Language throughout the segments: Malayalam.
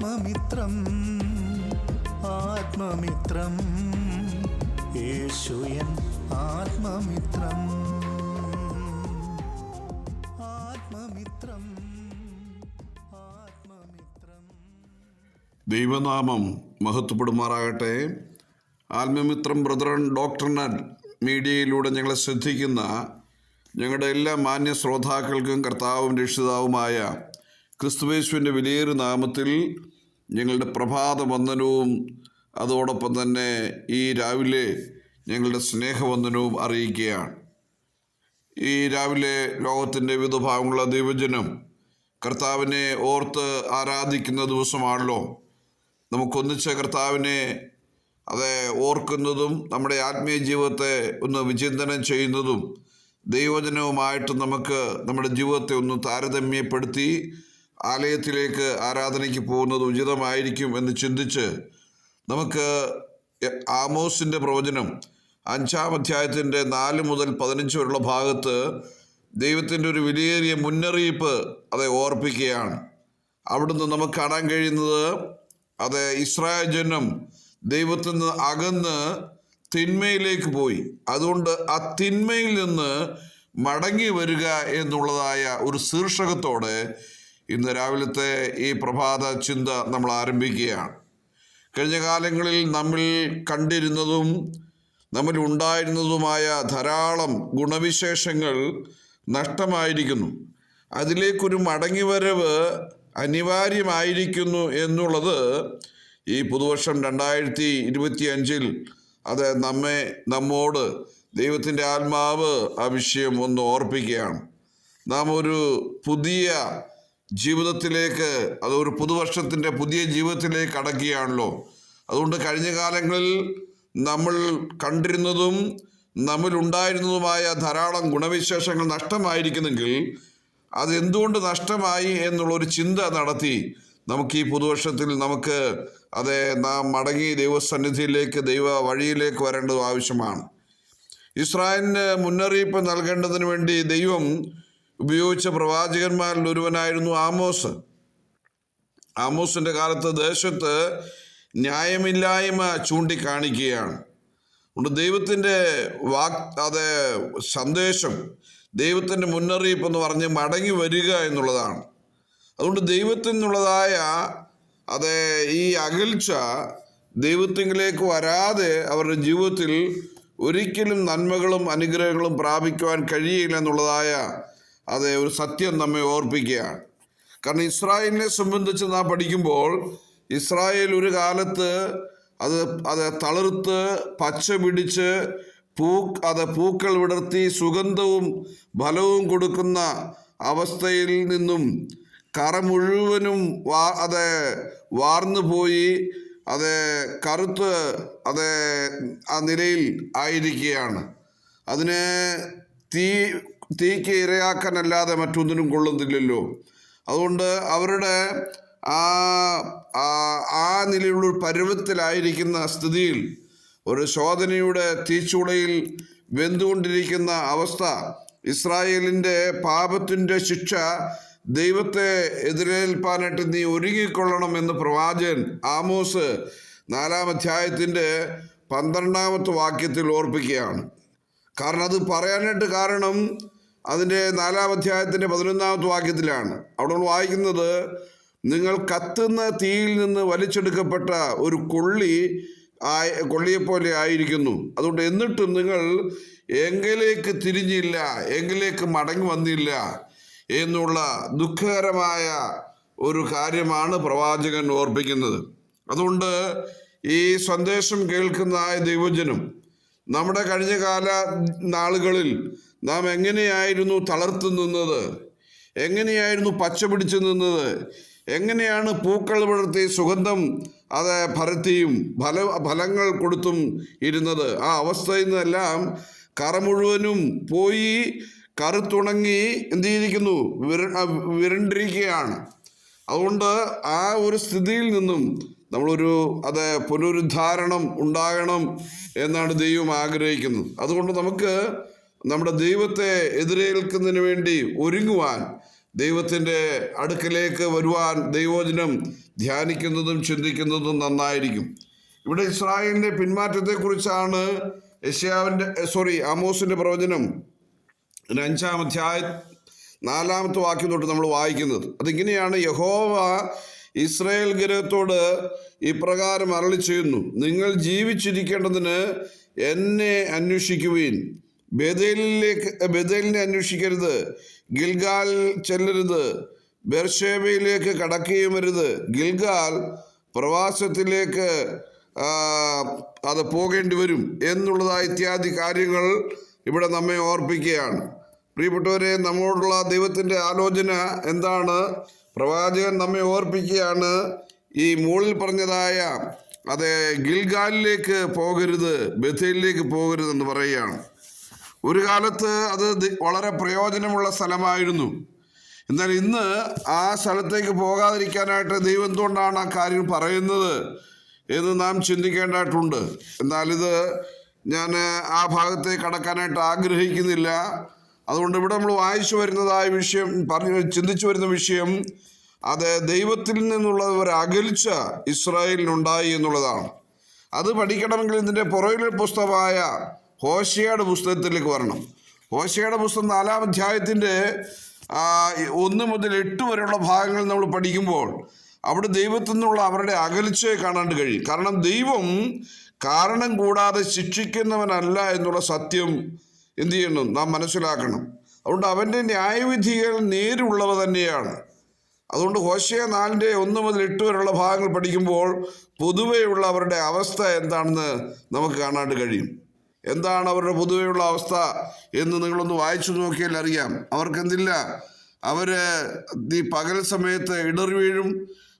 ആത്മമിത്രം ആത്മമിത്രം യേശുയൻ ആത്മമിത്രം ആത്മമിത്രം ആത്മമിത്രം. ദൈവനാമം മഹത്വപ്പെടുമാറാകട്ടെ. ആത്മമിത്രം ബ്രദറൻ ഡോക്ടർനൽ മീഡിയയിലൂടെ ഞങ്ങളെ ശ്രദ്ധിക്കുന്ന ഞങ്ങളുടെ എല്ലാ മാന്യ ശ്രോതാക്കൾക്കും കർത്താവും രക്ഷിതാവുമായ ക്രിസ്തുയേശുവിൻ്റെ വിലയേറിയ നാമത്തിൽ ഞങ്ങളുടെ പ്രഭാത വന്ദനവും അതോടൊപ്പം തന്നെ ഈ രാവിലെ ഞങ്ങളുടെ സ്നേഹവന്ദനവും അറിയിക്കുകയാണ്. ഈ രാവിലെ ലോകത്തിൻ്റെ വിവിധ ഭാഗങ്ങളുള്ള ദൈവജനം കർത്താവിനെ ഓർത്ത് ആരാധിക്കുന്ന ദിവസമാണല്ലോ. നമുക്കൊന്നിച്ച് കർത്താവിനെ ഓർക്കുന്നതും നമ്മുടെ ആത്മീയ ജീവിതത്തെ ഒന്ന് വിചിന്തനം ചെയ്യുന്നതും ദൈവജനവുമായിട്ട് നമുക്ക് നമ്മുടെ ജീവിതത്തെ ഒന്ന് താരതമ്യപ്പെടുത്തി ആലയത്തിലേക്ക് ആരാധനയ്ക്ക് പോകുന്നത് ഉചിതമായിരിക്കും എന്ന് ചിന്തിച്ച് നമുക്ക് ആമോസിൻ്റെ പ്രവചനം 5-ാം അധ്യായത്തിൻ്റെ 4 മുതൽ 15 വരെയുള്ള ഭാഗത്ത് ദൈവത്തിൻ്റെ ഒരു വിലയേറിയ മുന്നറിയിപ്പ് ഓർപ്പിക്കുകയാണ്. അവിടുന്ന് നമുക്ക് കാണാൻ കഴിയുന്നത് ഇസ്രായേൽ ജനം ദൈവത്തിൽ നിന്ന് അകന്ന് തിന്മയിലേക്ക് പോയി. അതുകൊണ്ട് ആ തിന്മയിൽ നിന്ന് മടങ്ങി വരിക എന്നുള്ളതായ ഒരു ശീർഷകത്തോടെ ഇന്ന് രാവിലത്തെ ഈ പ്രഭാത ചിന്ത നമ്മൾ ആരംഭിക്കുകയാണ്. കഴിഞ്ഞ കാലങ്ങളിൽ നമ്മൾ കണ്ടിരുന്നതും നമ്മൾ ഉണ്ടായിരുന്നതുമായ ധാരാളം ഗുണവിശേഷങ്ങൾ നഷ്ടമായിരിക്കുന്നു. അതിലേക്കൊരു മടങ്ങിവരവ് അനിവാര്യമായിരിക്കുന്നു എന്നുള്ളത് ഈ പുതുവർഷം 2025 നമ്മോട് ദൈവത്തിൻ്റെ ആത്മാവ് ആ വിഷയം ഒന്ന് ഓർപ്പിക്കുകയാണ്. നാം ഒരു പുതിയ ജീവിതത്തിലേക്ക് ഒരു പുതുവർഷത്തിൻ്റെ പുതിയ ജീവിതത്തിലേക്ക് കടക്കുകയാണല്ലോ. അതുകൊണ്ട് കഴിഞ്ഞ കാലങ്ങളിൽ നമ്മൾ കണ്ടിരുന്നതും നമ്മളുണ്ടായിരുന്നതുമായ ധാരാളം ഗുണവിശേഷങ്ങൾ നഷ്ടമായിരിക്കുന്നെങ്കിൽ അതെന്തുകൊണ്ട് നഷ്ടമായി എന്നുള്ളൊരു ചിന്ത നടത്തി നമുക്ക് ഈ പുതുവർഷത്തിൽ നാം മടങ്ങി ദൈവസന്നിധിയിലേക്ക് ദൈവ വഴിയിലേക്ക് വരേണ്ടത് ആവശ്യമാണ്. ഇസ്രായേലിന് മുന്നറിയിപ്പ് നൽകേണ്ടതിന് വേണ്ടി ദൈവം ഉപയോഗിച്ച പ്രവാചകന്മാരിൽ ഒരുവനായിരുന്നു ആമോസ്. ആമോസിൻ്റെ കാലത്ത് ദേശത്ത് ന്യായമില്ലായ്മ ചൂണ്ടിക്കാണിക്കുകയാണ്. അതുകൊണ്ട് ദൈവത്തിൻ്റെ സന്ദേശം, ദൈവത്തിൻ്റെ മുന്നറിയിപ്പ് എന്ന് പറഞ്ഞ് മടങ്ങി വരിക എന്നുള്ളതാണ്. അതുകൊണ്ട് ദൈവത്തിൽ നിന്നുള്ളതായ ഈ അകൽച്ച ദൈവത്തിലേക്ക് വരാതെ അവരുടെ ജീവിതത്തിൽ ഒരിക്കലും നന്മകളും അനുഗ്രഹങ്ങളും പ്രാപിക്കുവാൻ കഴിയില്ല എന്നുള്ളതായ ഒരു സത്യം നമ്മെ ഓർപ്പിക്കുകയാണ്. കാരണം ഇസ്രായേലിനെ സംബന്ധിച്ച് നാം പഠിക്കുമ്പോൾ ഇസ്രായേൽ ഒരു കാലത്ത് തളിർത്ത് പച്ച പിടിച്ച് പൂക്കൾ വിടർത്തി സുഗന്ധവും ഫലവും കൊടുക്കുന്ന അവസ്ഥയിൽ നിന്നും കറ മുഴുവനും വാർന്നു പോയി കറുത്ത് ആ നിലയിൽ ആയിരിക്കുകയാണ്. അതിനെ തീക്ക് ഇരയാക്കാനല്ലാതെ മറ്റൊന്നിനും കൊള്ളുന്നില്ലല്ലോ. അതുകൊണ്ട് അവരുടെ ആ നിലയിലുള്ള പരുവത്തിലായിരിക്കുന്ന സ്ഥിതിയിൽ ഒരു ശോധനയുടെ തീച്ചൂളയിൽ വെന്തുകൊണ്ടിരിക്കുന്ന അവസ്ഥ, ഇസ്രായേലിൻ്റെ പാപത്തിൻ്റെ ശിക്ഷ ദൈവത്തെ എതിരേൽപ്പാനായിട്ട് നീ ഒരുങ്ങിക്കൊള്ളണം എന്ന് പ്രവാചകൻ ആമോസ് 4-ാം അധ്യായത്തിൻ്റെ 12-ാമത്തെ വാക്യത്തിൽ ഓർപ്പിക്കുകയാണ്. കാരണം അത് പറയാനായിട്ട് കാരണം അതിൻ്റെ 4-ാം അധ്യായത്തിൻ്റെ 11-ാമത്തെ വാക്യത്തിലാണ്. അവിടെ നമ്മൾ വായിക്കുന്നത്, നിങ്ങൾ കത്തുന്ന തീയിൽ നിന്ന് വലിച്ചെടുക്കപ്പെട്ട ഒരു കൊള്ളിയെപ്പോലെ ആയിരിക്കുന്നു. അതുകൊണ്ട് എന്നിട്ടും നിങ്ങൾ എങ്കിലേക്ക് തിരിഞ്ഞില്ല, എങ്കിലേക്ക് മടങ്ങി വന്നില്ല എന്നുള്ള ദുഃഖകരമായ ഒരു കാര്യമാണ് പ്രവാചകൻ ഓർപ്പിക്കുന്നത്. അതുകൊണ്ട് ഈ സന്ദേശം കേൾക്കുന്ന ദൈവജനം നമ്മുടെ കഴിഞ്ഞ കാല നാളുകളിൽ നാം എങ്ങനെയായിരുന്നു തളർത്തു നിന്നത്, എങ്ങനെയായിരുന്നു പച്ച പിടിച്ചു നിന്നത്, എങ്ങനെയാണ് പൂക്കൾ വിടർത്തി സുഗന്ധം പരത്തിയും ഫലങ്ങൾ കൊടുത്തും ഇരുന്നത്. ആ അവസ്ഥയിൽ നിന്നെല്ലാം കറ മുഴുവനും പോയി കറുത്തുണങ്ങി എന്ത് ചെയ്തിരിക്കുന്നു, വിരണ്ടിരിക്കുകയാണ്. അതുകൊണ്ട് ആ ഒരു സ്ഥിതിയിൽ നിന്നും നമ്മളൊരു പുനരുദ്ധാരണം ഉണ്ടാകണം എന്നാണ് ദൈവം ആഗ്രഹിക്കുന്നത്. അതുകൊണ്ട് നമുക്ക് നമ്മുടെ ദൈവത്തെ എതിരേൽക്കുന്നതിന് വേണ്ടി ഒരുങ്ങുവാൻ ദൈവത്തിൻ്റെ അടുക്കലേക്ക് വരുവാൻ ദൈവവചനം ധ്യാനിക്കുന്നതും ചിന്തിക്കുന്നതും നന്നായിരിക്കും. ഇവിടെ ഇസ്രായേലിൻ്റെ പിന്മാറ്റത്തെക്കുറിച്ചാണ് ആമോസിൻ്റെ പ്രവചനം 5-ാം അധ്യായം 4-ാമത്തെ വാക്യം തൊട്ട് നമ്മൾ വായിക്കുന്നത്. അതിങ്ങനെയാണ്: യഹോവ ഇസ്രായേൽ ഗൃഹത്തോട് ഇപ്രകാരം അരുളി ചെയ്യുന്നു, നിങ്ങൾ ജീവിച്ചിരിക്കേണ്ടതിന് എന്നെ അന്വേഷിക്കുവിൻ. ബേഥേലിനെ അന്വേഷിക്കരുത്, ഗിൽഗാൽ ചെല്ലരുത്, ബേർഷേബയിലേക്ക് കടക്കുകയും അരുത്. ഗിൽഗാൽ പ്രവാസത്തിലേക്ക് അത് പോകേണ്ടി വരും എന്നുള്ളതായ ഇത്യാദി കാര്യങ്ങൾ ഇവിടെ നമ്മെ ഓർപ്പിക്കുകയാണ്. പ്രിയപ്പെട്ടവരെ, നമ്മോടുള്ള ദൈവത്തിൻ്റെ ആലോചന എന്താണ്? പ്രവാചകൻ നമ്മെ ഓർപ്പിക്കുകയാണ്, ഈ മുകളിൽ പറഞ്ഞതായ ഗിൽഗാലിലേക്ക് പോകരുത്, ബേഥേലിലേക്ക് പോകരുതെന്ന് പറയുകയാണ്. ഒരു കാലത്ത് അത് വളരെ പ്രയോജനമുള്ള സ്ഥലമായിരുന്നു. എന്നാൽ ഇന്ന് ആ സ്ഥലത്തേക്ക് പോകാതിരിക്കാനായിട്ട് ദൈവം എന്തുകൊണ്ടാണ് ആ കാര്യം പറയുന്നത് എന്ന് നാം ചിന്തിക്കേണ്ടതായിട്ടുണ്ട്. എന്നാൽ ഇത് ഞാൻ ആ ഭാഗത്തേക്ക് കടക്കാനായിട്ട് ആഗ്രഹിക്കുന്നില്ല. അതുകൊണ്ട് ഇവിടെ നമ്മൾ വായിച്ചു വരുന്നതായ വിഷയം, ചിന്തിച്ചു വരുന്ന വിഷയം, അത് ദൈവത്തിൽ നിന്നുള്ള ഒരു അകൽച്ച ഇസ്രായേലിനുണ്ടായി എന്നുള്ളതാണ്. അത് പഠിക്കണമെങ്കിൽ ഇതിൻ്റെ പുറകിലെ പുസ്തകമായ ഹോശേയുടെ പുസ്തകത്തിലേക്ക് വരണം. ഹോശേയുടെ പുസ്തകം 4-ാം അധ്യായത്തിൻ്റെ 1 മുതൽ 8 വരെയുള്ള ഭാഗങ്ങൾ നമ്മൾ പഠിക്കുമ്പോൾ അവിടെ ദൈവത്തിൽ നിന്നുള്ള അവരുടെ അകൽച്ചയെ കാണാണ്ട് കഴിയും. കാരണം ദൈവം കാരണം കൂടാതെ ശിക്ഷിക്കുന്നവനല്ല എന്നുള്ള സത്യം എന്തു ചെയ്യണം? നാം മനസ്സിലാക്കണം. അതുകൊണ്ട് അവൻ്റെ ന്യായവിധികൾ നേരുള്ളവ തന്നെയാണ്. അതുകൊണ്ട് ഹോശേയ 4-ന്റെ 1 മുതൽ 8 വരെയുള്ള ഭാഗങ്ങൾ പഠിക്കുമ്പോൾ പൊതുവെയുള്ള അവരുടെ അവസ്ഥ എന്താണെന്ന് നമുക്ക് കാണാണ്ട് കഴിയും. എന്താണ് അവരുടെ പൊതുവെയുള്ള അവസ്ഥ എന്ന് നിങ്ങളൊന്ന് വായിച്ചു നോക്കിയാൽ അറിയാം. അവർക്കെന്തില്ല, ഈ പകൽ സമയത്ത് ഇടറി വീഴും,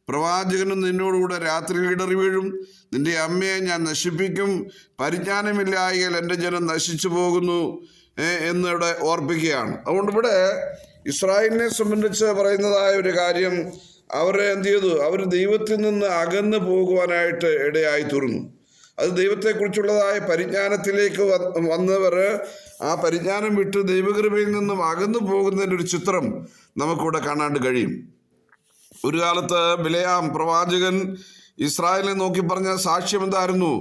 പ്രവാചകനും നിന്നോടുകൂടെ രാത്രിയിൽ ഇടറി വീഴും, നിന്റെ അമ്മയെ ഞാൻ നശിപ്പിക്കും, പരിജ്ഞാനമില്ലായകൽ എൻ്റെ ജനം നശിച്ചു പോകുന്നു എന്നിവിടെ ഓർപ്പിക്കുകയാണ്. അതുകൊണ്ട് ഇവിടെ ഇസ്രായേലിനെ സംബന്ധിച്ച് പറയുന്നതായ ഒരു കാര്യം, അവരെ എന്ത് ചെയ്തു? അവർ ദൈവത്തിൽ നിന്ന് അകന്നു പോകുവാനായിട്ട് ഇടയായി തീർന്നു. അത് ദൈവത്തെക്കുറിച്ചുള്ളതായ പരിജ്ഞാനത്തിലേക്ക് വന്നവർ ആ പരിജ്ഞാനം വിട്ട് ദൈവകൃപയിൽ നിന്നും അകന്നു പോകുന്നതിൻ്റെ ഒരു ചിത്രം നമുക്കിവിടെ കാണാണ്ട് കഴിയും. ഒരു കാലത്ത് ബിലെയാം പ്രവാചകൻ ഇസ്രായേലിനെ നോക്കി പറഞ്ഞ സാക്ഷ്യം എന്തായിരുന്നു?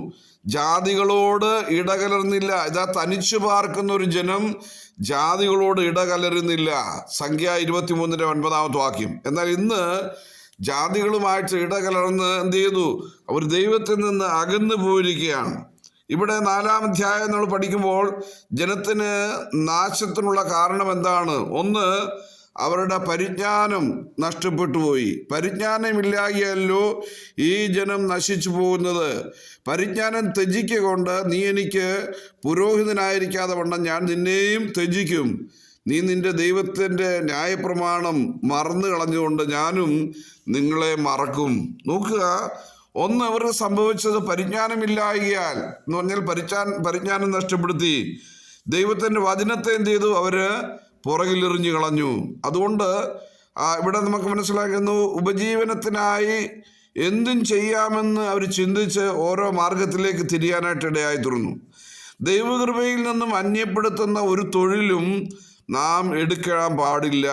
ജാതികളോട് ഇടകലർന്നില്ല. ഇതാ തനിച്ചു പാർക്കുന്ന ഒരു ജനം ജാതികളോട് ഇടകലരുന്നില്ല. സംഖ്യ 23-ന്റെ 9-ാമത്തെ വാക്യം. എന്നാൽ ഇന്ന് ജാതികളുമായിട്ട് ഇടകലർന്ന് എന്ത് ചെയ്തു? അവർ ദൈവത്തിൽ നിന്ന് അകന്നു പോയിരിക്കുകയാണ്. ഇവിടെ 4-ാം അധ്യായം നമ്മൾ പഠിക്കുമ്പോൾ ജനത്തിന് നാശത്തിനുള്ള കാരണം എന്താണ്? ഒന്ന്, അവരുടെ പരിജ്ഞാനം നഷ്ടപ്പെട്ടു പോയി. പരിജ്ഞാനമില്ലായല്ലോ ഈ ജനം നശിച്ചു പോകുന്നത്. പരിജ്ഞാനം ത്യജിക്കൊണ്ട് നീ എനിക്ക് പുരോഹിതനായിരിക്കാതെ വണ്ണം ഞാൻ നിന്നെയും ത്യജിക്കും. നീ നിന്റെ ദൈവത്തിൻ്റെ ന്യായപ്രമാണം മറന്നു കളഞ്ഞുകൊണ്ട് ഞാനും നിങ്ങളെ മറക്കും. നോക്കുക, ഒന്ന്, അവർക്ക് സംഭവിച്ചത് പരിജ്ഞാനമില്ലായകയാൽ എന്ന് പറഞ്ഞാൽ പരിജ്ഞാനം നഷ്ടപ്പെടുത്തി. ദൈവത്തിൻ്റെ വചനത്തെ എന്ത് ചെയ്തു? അവര് പുറകിലെറിഞ്ഞു കളഞ്ഞു. അതുകൊണ്ട് ഇവിടെ നമുക്ക് മനസ്സിലാക്കുന്നു, ഉപജീവനത്തിനായി എന്തും ചെയ്യാമെന്ന് അവർ ചിന്തിച്ച് ഓരോ മാർഗത്തിലേക്ക് തിരിയാനായിട്ട് ഇടയായി തീർന്നു. ദൈവകൃപയിൽ നിന്നും അന്യപ്പെടുത്തുന്ന ഒരു തൊഴിലും നാം എടുക്കാൻ പാടില്ല.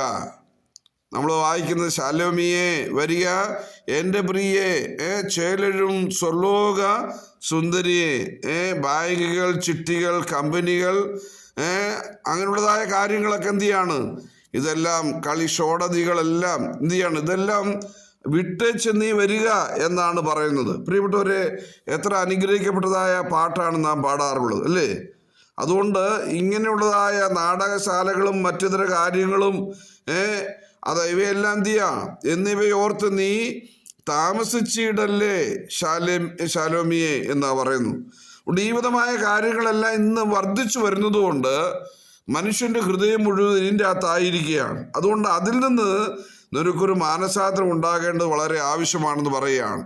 നമ്മൾ വായിക്കുന്നത്, ശലോമിയെ വരിക എൻ്റെ പ്രിയെ, ചേലഴും സ്വർലോക സുന്ദരിയെ, ബാങ്കുകൾ, ചിട്ടികൾ, കമ്പനികൾ, അങ്ങനെയുള്ളതായ കാര്യങ്ങളൊക്കെ എന്ത് ചെയ്യാണ്? ഇതെല്ലാം കളിഷോടതികളെല്ലാം എന്ത് ചെയ്യാണ്? ഇതെല്ലാം വിട്ടേച്ച് നീ വരിക എന്നാണ് പറയുന്നത്. പ്രിയപ്പെട്ടവരെ, എത്ര അനുഗ്രഹിക്കപ്പെട്ടതായ പാട്ടാണ് നാം പാടാറുള്ളത്, അല്ലേ? അതുകൊണ്ട് നാടകശാലകളും മറ്റിതര കാര്യങ്ങളും ഇവയെല്ലാം എന്ത് ചെയ്യാം? എന്നിവയോർത്ത് നീ താമസിച്ചിടല്ലേ ശാലോമിയെ എന്നാ പറയുന്നു. ജീവിതമായ കാര്യങ്ങളെല്ലാം ഇന്ന് വർദ്ധിച്ചു വരുന്നതുകൊണ്ട് മനുഷ്യന്റെ ഹൃദയം മുഴുവൻ ഇതിൻ്റെ അകത്തായിരിക്കുകയാണ്. അതുകൊണ്ട് അതിൽ നിന്ന് നിനക്കൊരു മാനസാന്തരം ഉണ്ടാകേണ്ടത് വളരെ ആവശ്യമാണെന്ന് പറയുകയാണ്.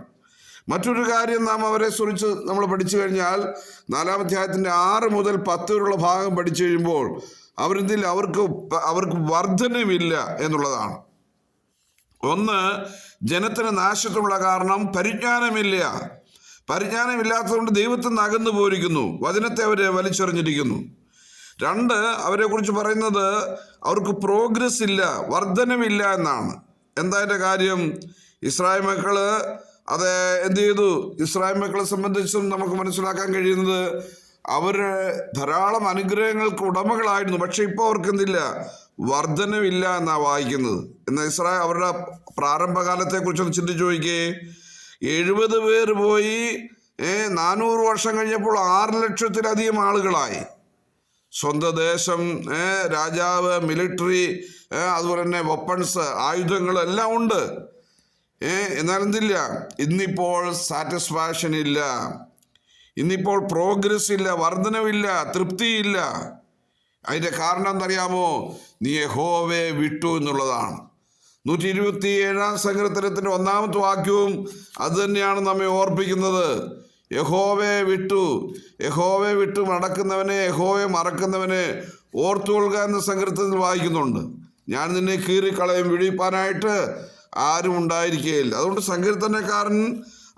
മറ്റൊരു കാര്യം നാം അവരെ കുറിച്ച് നമ്മൾ പഠിച്ചു കഴിഞ്ഞാൽ 4-ാം അധ്യായത്തിൻ്റെ 6 മുതൽ 10 വരെയുള്ള ഭാഗം പഠിച്ചു കഴിയുമ്പോൾ അവർക്ക് വർധനമില്ല എന്നുള്ളതാണ്. ഒന്ന്, ജനത്തിന് നാശത്തിനുള്ള കാരണം പരിജ്ഞാനമില്ല. പരിജ്ഞാനമില്ലാത്തതുകൊണ്ട് ദൈവത്തിൽ നിന്ന് അകന്നു പോയിരിക്കുന്നു. വചനത്തെ അവർ വലിച്ചെറിഞ്ഞിരിക്കുന്നു. രണ്ട്, അവരെ കുറിച്ച് പറയുന്നത് അവർക്ക് പ്രോഗ്രസ് ഇല്ല, വർധനമില്ല എന്നാണ്. എന്താ അതിൻ്റെ കാര്യം? ഇസ്രായേൽ മക്കള് അത് എന്ത് ചെയ്തു? ഇസ്രായേൽ മക്കളെ സംബന്ധിച്ചും നമുക്ക് മനസ്സിലാക്കാൻ കഴിയുന്നത് അവര് ധാരാളം അനുഗ്രഹങ്ങൾക്ക് ഉടമകളായിരുന്നു. പക്ഷെ ഇപ്പോൾ അവർക്ക് എന്തില്ല? വർധനവില്ല എന്നാ വായിക്കുന്നത്. എന്നാൽ ഇസ്രായേൽ അവരുടെ പ്രാരംഭകാലത്തെ കുറിച്ചൊന്ന് ചിന്തിച്ചു നോക്കിയേ. 70 പേര് പോയി 400 വർഷം കഴിഞ്ഞപ്പോൾ 6 ലക്ഷത്തിലധികം ആളുകളായി. സ്വന്തം ദേശം, രാജാവ്, മിലിറ്ററി, അതുപോലെ തന്നെ വെപ്പൺസ്, ആയുധങ്ങൾ എല്ലാം ഉണ്ട്. എന്നാൽ എന്തില്ല? ഇന്നിപ്പോൾ സാറ്റിസ്ഫാക്ഷൻ ഇല്ല, ഇന്നിപ്പോൾ പ്രോഗ്രസ് ഇല്ല, വർധനവില്ല, തൃപ്തിയില്ല. അതിൻ്റെ കാരണം എന്തറിയാമോ? നീ യഹോവയെ വിട്ടു എന്നുള്ളതാണ്. 127 സങ്കീർത്തനത്തിൻ്റെ 1-ാമത്തെ വാക്യവും അത് തന്നെയാണ് നമ്മെ ഓർപ്പിക്കുന്നത്. യഹോവയെ വിട്ടു നടക്കുന്നവനെ, യഹോവയെ മറക്കുന്നവനെ ഓർത്തുകൊള്ളുക എന്ന സങ്കീർത്തനത്തിൽ വായിക്കുന്നുണ്ട്. ഞാൻ നിന്നെ കീറിക്കളയും, വിടിപ്പാനായിട്ട് ആരും ഉണ്ടായിരിക്കുകയില്ല. അതുകൊണ്ട് സങ്കീർത്തനക്കാരൻ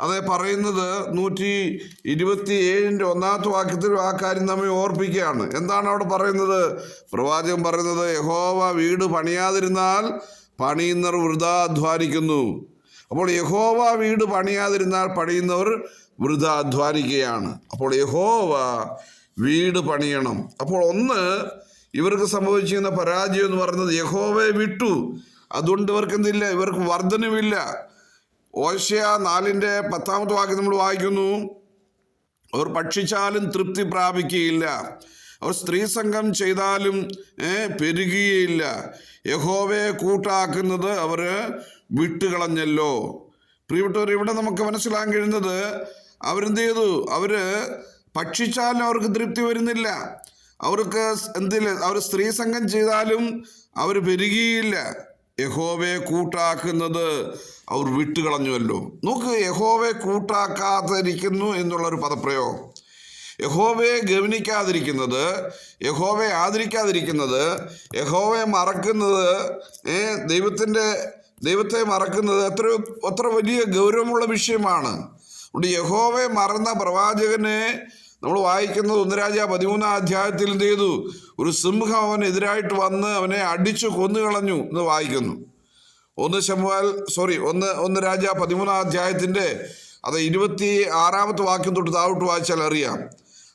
അത് പറയുന്നത് 127 1-ാമത്തെ വാക്യത്തിൽ ആ കാര്യം നമ്മെ ഓർപ്പിക്കുകയാണ്. എന്താണ് അവിടെ പറയുന്നത്? പ്രവാചകൻ പറയുന്നത്, യഹോവ വീട് പണിയാതിരുന്നാൽ പണിയുന്നവർ വൃഥാ അധ്വാനിക്കുന്നു. അപ്പോൾ യഹോവ വീട് പണിയാതിരുന്നാൽ പണിയുന്നവർ വൃഥാ അധ്വാനിക്കുകയാണ്. അപ്പോൾ യഹോവ വീട് പണിയണം. അപ്പോൾ ഒന്ന്, ഇവർക്ക് സംഭവിച്ചിരുന്ന പരാജയം എന്ന് പറയുന്നത് യഹോവയെ വിട്ടു. അതുകൊണ്ട് ഇവർക്ക് എന്തില്ല? ഇവർക്ക് വർധനവില്ല. ഓശയ 4-10 വാക്യം നമ്മൾ വായിക്കുന്നു, അവർ ഭക്ഷിച്ചാലും തൃപ്തി പ്രാപിക്കുകയില്ല, അവർ സ്ത്രീ സംഘം ചെയ്താലും പെരുകുകയില്ല, യഹോവയെ കൂട്ടാക്കുന്നത് അവർ വിട്ടുകളഞ്ഞല്ലോ. പ്രിയപ്പെട്ടവർ, ഇവിടെ നമുക്ക് മനസ്സിലാക്കാൻ കഴിയുന്നത് അവരെന്ത് ചെയ്തു? അവര് ഭക്ഷിച്ചാലും അവർക്ക് തൃപ്തി വരുന്നില്ല, അവർക്ക് എന്തില്ല? അവർ സ്ത്രീ സംഘം ചെയ്താലും അവർ പെരുകിയില്ല, യഹോവയെ കൂട്ടാക്കുന്നത് അവർ വിട്ടുകളഞ്ഞുവല്ലോ. നോക്ക്, യഹോവയെ കൂട്ടാക്കാതിരിക്കുന്നു എന്നുള്ളൊരു പദപ്രയോഗം. യഹോവയെ ഗവനിക്കാതിരിക്കുന്നത്, യഹോവയെ ആദരിക്കാതിരിക്കുന്നത്, യഹോവയെ മറക്കുന്നത്, ദൈവത്തെ മറക്കുന്നത് എത്ര വലിയ ഗൗരവമുള്ള വിഷയമാണ്. അതുകൊണ്ട് യഹോവയെ മറന്ന പ്രവാചകനെ നമ്മൾ വായിക്കുന്നത് 1 രാജാ 13-ാം അധ്യായത്തിൽ എന്ത് ചെയ്തു? ഒരു സിംഹം അവനെതിരായിട്ട് വന്ന് അവനെ അടിച്ചു കൊന്നുകളഞ്ഞു എന്ന് വായിക്കുന്നു. 1 രാജാ 13-ാം അധ്യായത്തിൻ്റെ 26-ാമത്തെ വാക്യം തൊട്ട് താഴോട്ട് വായിച്ചാൽ അറിയാം.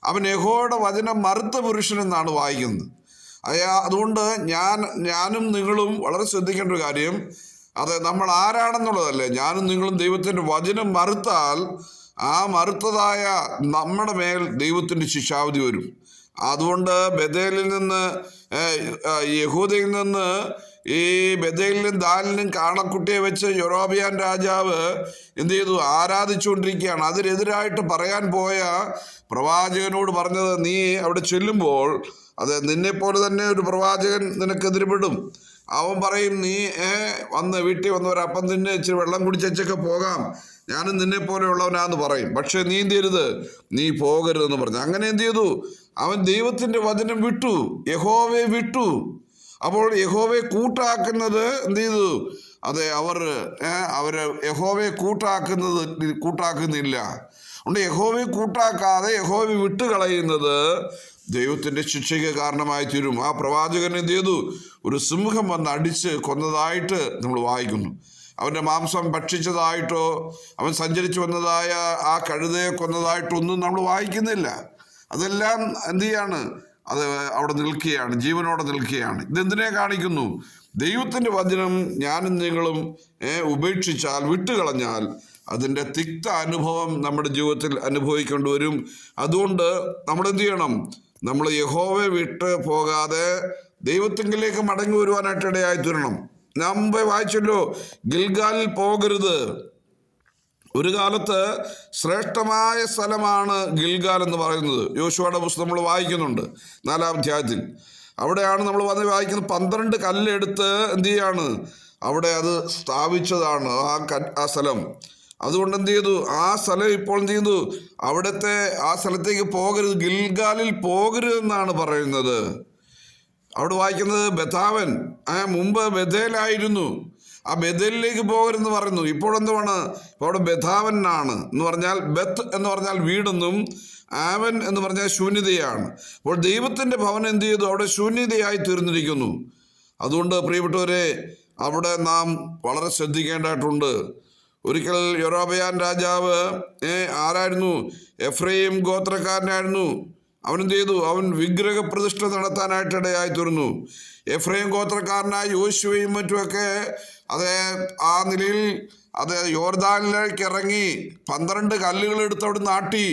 അവൻ യഹോവയുടെ വചനം മറുത്ത പുരുഷനെന്നാണ് വായിക്കുന്നത്. അതുകൊണ്ട് ഞാനും നിങ്ങളും വളരെ ശ്രദ്ധിക്കേണ്ട ഒരു കാര്യം, അത് നമ്മൾ ആരാണെന്നുള്ളതല്ലേ. ഞാനും നിങ്ങളും ദൈവത്തിൻ്റെ വചനം മറുത്താൽ ആ മറുത്തതായ നമ്മുടെ മേൽ ദൈവത്തിൻ്റെ ശിക്ഷാവിധി വരും. അതുകൊണ്ട് ബഥേലിൽ നിന്ന്, യഹൂദയിൽ നിന്ന്, ഈ ബഥേലിലും ദാനിലും കാളക്കുട്ടിയെ വെച്ച് യൊരോബിയാം രാജാവ് എന്ത് ചെയ്തു? ആരാധിച്ചുകൊണ്ടിരിക്കുകയാണ്. അതിനെതിരായിട്ട് പറയാൻ പോയ പ്രവാചകനോട് പറഞ്ഞത്, നീ അവിടെ ചെല്ലുമ്പോൾ അത് നിന്നെപ്പോലെ തന്നെ ഒരു പ്രവാചകൻ നിനക്കെതിരുപെടും. അവൻ പറയും, നീ വീട്ടിൽ വന്ന് ഒരു അപ്പം തിന്നെ ഇച്ചിരി വെള്ളം കുടിച്ചൊക്കെ പോകാം, ഞാനും നിന്നെ പോലെയുള്ളവനാന്ന് പറയും. പക്ഷെ നീ എന്ത് ചെയ്യരുത്? നീ പോകരുതെന്ന് പറഞ്ഞു. അങ്ങനെ എന്ത് ചെയ്തു? അവൻ ദൈവത്തിൻ്റെ വചനം വിട്ടു, യഹോവയെ വിട്ടു. അപ്പോൾ യഹോവയെ കൂട്ടാക്കുന്നത് എന്ത് ചെയ്തു? അതെ, അവര് യഹോവയെ കൂട്ടാക്കുന്നില്ല. അതുകൊണ്ട് യഹോവയെ കൂട്ടാക്കാതെ യഹോവയെ വിട്ടുകളയുന്നത് ദൈവത്തിൻ്റെ ശിക്ഷയ്ക്ക് കാരണമായി തീരും. ആ പ്രവാചകൻ എന്ത് ചെയ്തു? ഒരു സിംഹം വന്ന് അടിച്ച് കൊന്നതായിട്ട് നമ്മൾ വായിക്കുന്നു. അവൻ്റെ മാംസം ഭക്ഷിച്ചതായിട്ടോ അവൻ സഞ്ചരിച്ചു വന്നതായ ആ കഴുതയെ കൊന്നതായിട്ടൊന്നും നമ്മൾ വായിക്കുന്നില്ല. അതെല്ലാം എന്ത് ചെയ്യാണ്? അത് അവിടെ നിൽക്കുകയാണ്, ജീവനോടെ നിൽക്കുകയാണ്. ഇതെന്തിനെ കാണിക്കുന്നു? ദൈവത്തിൻ്റെ വചനം ഞാനും നിങ്ങളും ഉപേക്ഷിച്ചാൽ, വിട്ടുകളഞ്ഞാൽ അതിൻ്റെ തിക്ത അനുഭവം നമ്മുടെ ജീവിതത്തിൽ അനുഭവിക്കേണ്ടി വരും. അതുകൊണ്ട് നമ്മൾ എന്ത് ചെയ്യണം? നമ്മൾ യഹോവയെ വിട്ട് പോകാതെ ദൈവത്തിങ്കിലേക്ക് മടങ്ങി വരുവാനായിട്ട് ഇടയായി തീരണം. ഞാൻ മുമ്പേ വായിച്ചല്ലോ, ഗിൽഗാലിൽ പോകരുത്. ഒരു കാലത്ത് ശ്രേഷ്ഠമായ സ്ഥലമാണ് ഗിൽഗാൽ എന്ന് പറയുന്നത്. യോശുവയുടെ പുസ്തകം നമ്മൾ വായിക്കുന്നുണ്ട് 4-ാം അധ്യായത്തിൽ. അവിടെയാണ് നമ്മൾ വായിക്കുന്നത് 12 കല്ലെടുത്ത് എന്ത് ചെയ്യാണ്? അവിടെ അത് സ്ഥാപിച്ചതാണ് ആ സ്ഥലം. അതുകൊണ്ട് എന്ത് ചെയ്തു? ആ സ്ഥലം ഇപ്പോൾ എന്ത് ചെയ്തു? അവിടുത്തെ ആ സ്ഥലത്തേക്ക് പോകരുത്, ഗിൽഗാലിൽ പോകരുതെന്നാണ് പറയുന്നത്. അവിടെ വായിക്കുന്നത് ബഥാവൻ, മുമ്പ് ബഥേലായിരുന്നു, ആ ബഥേലിലേക്ക് പോകരുതെന്ന് പറയുന്നു. ഇപ്പോഴെന്തുവാണ്? ഇപ്പോൾ അവിടെ ബഥാവനാണ് എന്ന് പറഞ്ഞാൽ, ബത്ത് എന്ന് പറഞ്ഞാൽ വീടെന്നും ആവൻ എന്ന് പറഞ്ഞാൽ ശൂന്യതയാണ്. അപ്പോൾ ദൈവത്തിൻ്റെ ഭവനം എന്ത് ചെയ്തു? അവിടെ ശൂന്യതയായി തീർന്നിരിക്കുന്നു. അതുകൊണ്ട് പ്രിയപ്പെട്ടവരെ, അവിടെ നാം വളരെ ശ്രദ്ധിക്കേണ്ടതായിട്ടുണ്ട്. ഒരിക്കൽ യൊരോബയാൻ രാജാവ് ആരായിരുന്നു? എഫ്രൈം ഗോത്രക്കാരനായിരുന്നു. അവനെന്ത് ചെയ്തു? അവൻ വിഗ്രഹപ്രതിഷ്ഠ നടത്താനായിട്ട് ഇടയായി തീർന്നു. എഫ്രൈം ഗോത്രക്കാരനായ യോശുവയും മറ്റുമൊക്കെ ആ നിലയിൽ യോർദാനിലേക്ക് ഇറങ്ങി 12 കല്ലുകൾ എടുത്ത് അവിടെ നാട്ടി.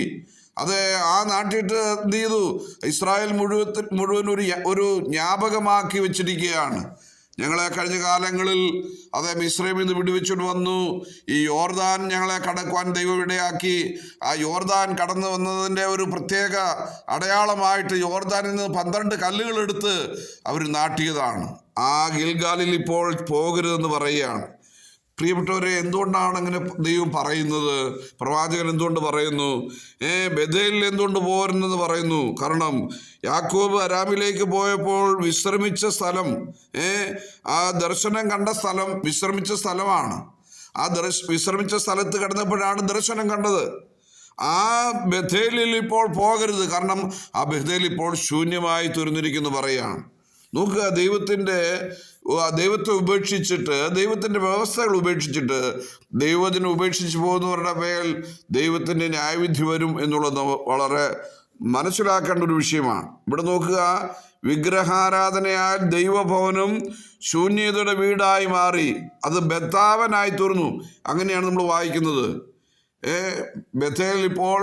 ആ നാട്ടിയിട്ട് എന്ത് ചെയ്തു? ഇസ്രായേൽ മുഴുവൻ ഒരു ജ്ഞാപകമാക്കി വെച്ചിരിക്കുകയാണ്. ഞങ്ങളെ കഴിഞ്ഞ കാലങ്ങളിൽ മിസ്രൈമിൽ നിന്ന് വിടുവിച്ചുകൊണ്ട് വന്നു. ഈ യോർദാൻ ഞങ്ങളെ കടക്കുവാൻ ദൈവം ഇടയാക്കി. ആ യോർദാൻ കടന്നു വന്നതിൻ്റെ ഒരു പ്രത്യേക അടയാളമായിട്ട് യോർദാനിൽ നിന്ന് 12 കല്ലുകൾ എടുത്ത് അവർ നാട്ടിയതാണ്. ആ ഗിൽഗാലിൽ ഇപ്പോൾ പോകരുതെന്ന് പറയുകയാണ്. പ്രിയപ്പെട്ടവരെ, എന്തുകൊണ്ടാണ് അങ്ങനെ ദൈവം പറയുന്നത്? പ്രവാചകൻ എന്തുകൊണ്ട് പറയുന്നു? ബേഥേലിൽ എന്തുകൊണ്ട് പോരുന്നെന്ന് പറയുന്നു? കാരണം യാക്കോബ് അരാമിലേക്ക് പോയപ്പോൾ വിശ്രമിച്ച സ്ഥലം, ആ ദർശനം കണ്ട സ്ഥലം വിശ്രമിച്ച സ്ഥലമാണ്. വിശ്രമിച്ച സ്ഥലത്ത് കിടന്നപ്പോഴാണ് ദർശനം കണ്ടത്. ആ ബേഥേലിൽ ഇപ്പോൾ പോകരുത്, കാരണം ആ ബേഥേൽ ഇപ്പോൾ ശൂന്യമായി തീർന്നിരിക്കുന്നു പറയുകയാണ്. നോക്കുക, ദൈവത്തെ ഉപേക്ഷിച്ചിട്ട്, ദൈവത്തിൻ്റെ വ്യവസ്ഥകൾ ഉപേക്ഷിച്ചിട്ട് ദൈവത്തിനെ ഉപേക്ഷിച്ച് പോകുന്നവരുടെ മേൽ ദൈവത്തിൻ്റെ ന്യായവിധി വരും എന്നുള്ളത് വളരെ മനസ്സിലാക്കേണ്ട ഒരു വിഷയമാണ്. ഇവിടെ നോക്കുക, വിഗ്രഹാരാധനയാൽ ദൈവഭവനം ശൂന്യതയുടെ വീടായി മാറി. അത് ബെത്താവനായി തീർന്നു. അങ്ങനെയാണ് നമ്മൾ വായിക്കുന്നത്. ബേഥേൽ ഇപ്പോൾ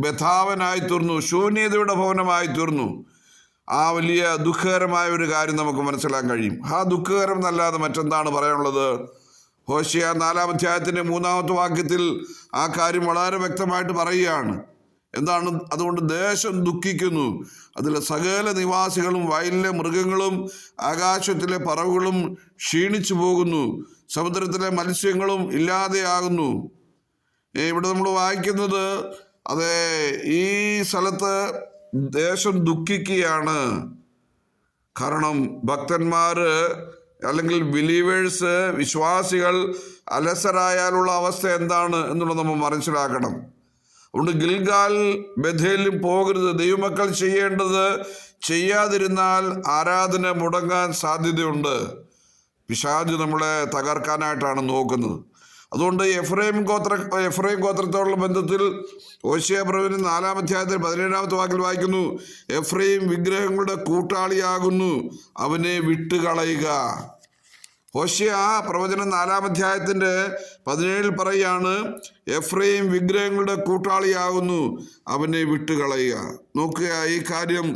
ബെഥാവനായി തീർന്നു, ശൂന്യതയുടെ ഭവനമായി തീർന്നു. ആ വലിയ ദുഃഖകരമായ ഒരു കാര്യം നമുക്ക് മനസ്സിലാക്കാൻ കഴിയും. ആ ദുഃഖകരം എന്നല്ലാതെ മറ്റെന്താണ് പറയാനുള്ളത്? ഹോശേയ 4-ാം അധ്യായത്തിൻ്റെ 3-ാമത്തെ വാക്യത്തിൽ ആ കാര്യം വളരെ വ്യക്തമായിട്ട് പറയുകയാണ്. എന്താണ്? അതുകൊണ്ട് ദേശം ദുഃഖിക്കുന്നു, അതിലെ സകല നിവാസികളും, വയലിലെ മൃഗങ്ങളും ആകാശത്തിലെ പറവുകളും ക്ഷീണിച്ചു പോകുന്നു, സമുദ്രത്തിലെ മത്സ്യങ്ങളും ഇല്ലാതെയാകുന്നു. ഇവിടെ നമ്മൾ വായിക്കുന്നത് ഈ സ്ഥലത്ത് ദേശം ദുഃഖിക്കുകയാണ്. കാരണം ഭക്തന്മാർ അല്ലെങ്കിൽ ബിലീവേഴ്സ്, വിശ്വാസികൾ അലസരായാലുള്ള അവസ്ഥ എന്താണ് എന്നുള്ളത് നമ്മൾ മനസ്സിലാക്കണം. അതുകൊണ്ട് ഗിൽഗാൽ ബേഥേലും പോകരുത്. ദൈവമക്കൾ ചെയ്യേണ്ടത് ചെയ്യാതിരുന്നാൽ ആരാധന മുടങ്ങാൻ സാധ്യതയുണ്ട്. പിശാച് നമ്മളെ തകർക്കാനായിട്ടാണ് നോക്കുന്നത്. അതുകൊണ്ട് എഫ്രൈം ഗോത്രത്തോടുള്ള ബന്ധത്തിൽ ഹോശേയ പ്രവചനം 4-ാം അധ്യായത്തിൽ 17-ാമത്തെ വാക്കിൽ വായിക്കുന്നു, എഫ്രൈം വിഗ്രഹങ്ങളുടെ കൂട്ടാളിയാകുന്നു, അവനെ വിട്ടുകളയുക. ഹോശേയ പ്രവചനം 4-ാം അധ്യായത്തിൻ്റെ 17 പറയാണ്, എഫ്രൈം വിഗ്രഹങ്ങളുടെ കൂട്ടാളിയാകുന്നു, അവനെ വിട്ടുകളയുക. നോക്കുക, ഈ കാര്യം